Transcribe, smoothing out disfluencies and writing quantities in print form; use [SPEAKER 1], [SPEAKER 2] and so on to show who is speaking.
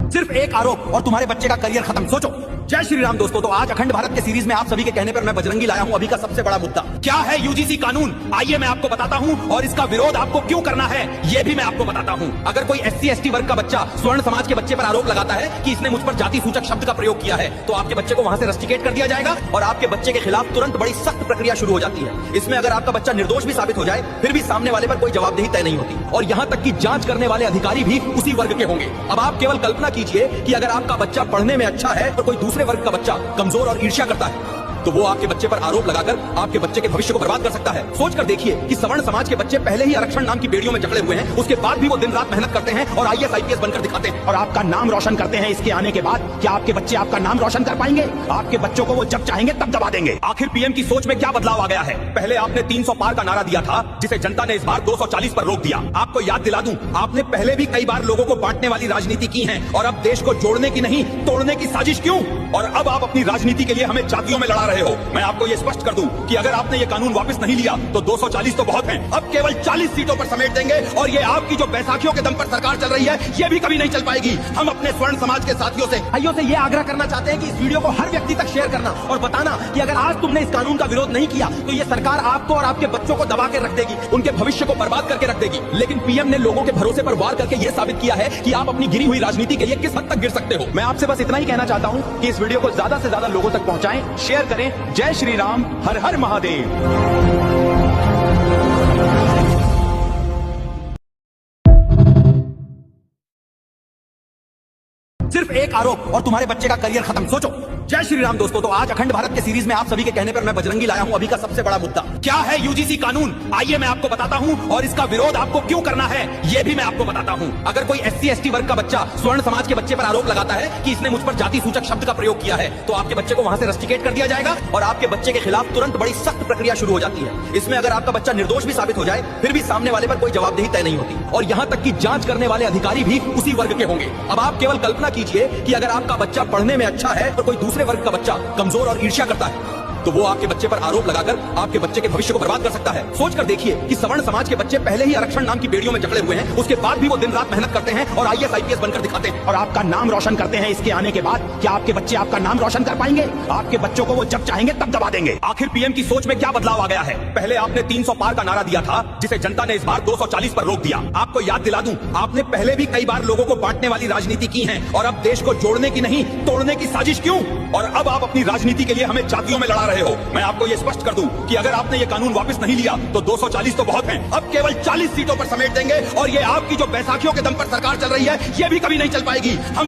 [SPEAKER 1] सिर्फ एक आरोप और तुम्हारे बच्चे का करियर खत्म। सोचो। जय श्री राम दोस्तों। तो आज अखंड भारत के सीरीज में आप सभी के कहने पर मैं बजरंगी लाया हूं अभी का सबसे बड़ा मुद्दा। क्या है यूजीसी कानून? आइए मैं आपको बताता हूं और इसका विरोध आपको क्यों करना है ये भी मैं आपको बताता हूं। अगर कोई SC/ST वर्ग का बच्चा स्वर्ण समाज के बच्चे पर आरोप लगाता है कि इसने मुझ पर जाति सूचक शब्द का प्रयोग किया है, तो आपके बच्चे को वहां से रस्टिकेट कर दिया जाएगा और आपके बच्चे के खिलाफ तुरंत बड़ी सख्त प्रक्रिया शुरू हो जाती है। इसमें अगर आपका बच्चा निर्दोष भी साबित हो जाए फिर भी सामने वाले पर कोई जवाबदेही तय नहीं होती और यहाँ तक कि जांच करने वाले अधिकारी भी उसी वर्ग के होंगे। अब आप केवल कल्पना कीजिए कि अगर आपका बच्चा पढ़ने में अच्छा है और कोई दूसरे वर्ग का बच्चा कमजोर और ईर्ष्या करता है तो वो आपके बच्चे पर आरोप लगाकर आपके बच्चे के भविष्य को बर्बाद कर सकता है। सोचकर देखिए कि सवर्ण समाज के बच्चे पहले ही आरक्षण नाम की बेड़ियों में जकड़े हुए हैं, उसके बाद भी वो दिन रात मेहनत करते हैं और IAS IPS बनकर दिखाते हैं और आपका नाम रोशन करते हैं। इसके आने के बाद क्या आपके बच्चे आपका नाम रोशन कर पाएंगे? आपके बच्चों को वो जब चाहेंगे तब दबा देंगे। आखिर PM की सोच में क्या बदलाव आ गया है? पहले आपने 300 पार का नारा दिया था जिसे जनता ने इस बार 240 पर रोक दिया। आपको याद दिला दूं, आपने पहले भी कई बार लोगों को बांटने वाली राजनीति की है और अब देश को जोड़ने की नहीं तोड़ने की साजिश क्यों? और अब आप अपनी राजनीति के लिए हमें जातियों में लड़ा रहे हो। मैं आपको स्पष्ट कर दूं कि अगर आपने ये कानून वापस नहीं लिया तो 240 तो बहुत हैं, अब केवल 40 सीटों पर समेट देंगे और ये आपकी जो बैसाखियों के दम पर सरकार चल रही है ये भी कभी नहीं चल पाएगी। हम अपने स्वर्ण समाज के साथियों से भाइयों से ये आग्रह करना चाहते हैं कि इस वीडियो को हर व्यक्ति तक शेयर करना और बताना कि अगर आज तुमने इस कानून का विरोध नहीं किया तो ये सरकार आपको और आपके बच्चों को दबा के रख देगी, उनके भविष्य को बर्बाद करके रख देगी। लेकिन PM ने लोगों के भरोसे पर वार करके ये साबित किया है कि आप अपनी गिरी हुई राजनीति के लिए किस हद तक गिर सकते हो। मैं आपसे बस इतना ही कहना चाहता हूँ कि इस वीडियो को ज्यादा से ज्यादा लोगों तक पहुंचाएं, शेयर करें। जय श्री राम, हर हर महादेव। सिर्फ एक आरोप और तुम्हारे बच्चे का करियर खत्म। सोचो। जय श्री राम दोस्तों। तो आज अखंड भारत के सीरीज में आप सभी के कहने पर मैं बजरंगी लाया हूं अभी का सबसे बड़ा मुद्दा। क्या है यूजीसी कानून? आइए मैं आपको बताता हूं और इसका विरोध आपको क्यों करना है ये भी मैं आपको बताता हूं। अगर कोई SC/ST वर्ग का बच्चा स्वर्ण समाज के बच्चे पर आरोप लगाता है कि इसने मुझ पर जाति सूचक शब्द का प्रयोग किया है, तो आपके बच्चे को वहां से रस्टिकेट कर दिया जाएगा और आपके बच्चे के खिलाफ तुरंत बड़ी सख्त प्रक्रिया शुरू हो जाती है। इसमें अगर आपका बच्चा निर्दोष भी साबित हो जाए फिर भी सामने वाले पर कोई जवाबदेही तय नहीं होती और यहाँ तक कि जांच करने वाले अधिकारी भी उसी वर्ग के होंगे। अब आप केवल कल्पना कीजिए कि अगर आपका बच्चा पढ़ने में अच्छा है और कोई दूसरे वर्ग का बच्चा कमजोर और ईर्ष्या करता है तो वो आपके बच्चे पर आरोप लगाकर आपके बच्चे के भविष्य को बर्बाद कर सकता है। सोचकर देखिए कि सवर्ण समाज के बच्चे पहले ही आरक्षण नाम की बेड़ियों में जकड़े हुए हैं, उसके बाद भी वो दिन रात मेहनत करते हैं और IAS IPS बनकर दिखाते हैं और आपका नाम रोशन करते हैं। इसके आने के बाद क्या आपके बच्चे आपका नाम रोशन कर पाएंगे? आपके बच्चों को वो जब चाहेंगे तब दबा देंगे। आखिर PM की सोच में क्या बदलाव आ गया है? पहले आपने 300 पार का नारा दिया था जिसे जनता ने इस बार 240 पर रोक दिया। आपको याद दिला दूं, आपने पहले भी कई बार लोगों को बांटने वाली राजनीति की है और अब देश को जोड़ने की नहीं तोड़ने की साजिश क्यों? और अब आप अपनी राजनीति के लिए हमें जातियों में लड़ा रहे हो। मैं आपको स्पष्ट कर दूं कि अगर आपने ये कानून वापस नहीं लिया तो 240 तो बहुत हैं, अब केवल 40 सीटों पर समेट देंगे और ये आपकी जो बैसाखियों के दम पर सरकार चल रही है ये भी कभी नहीं चल पाएगी। हम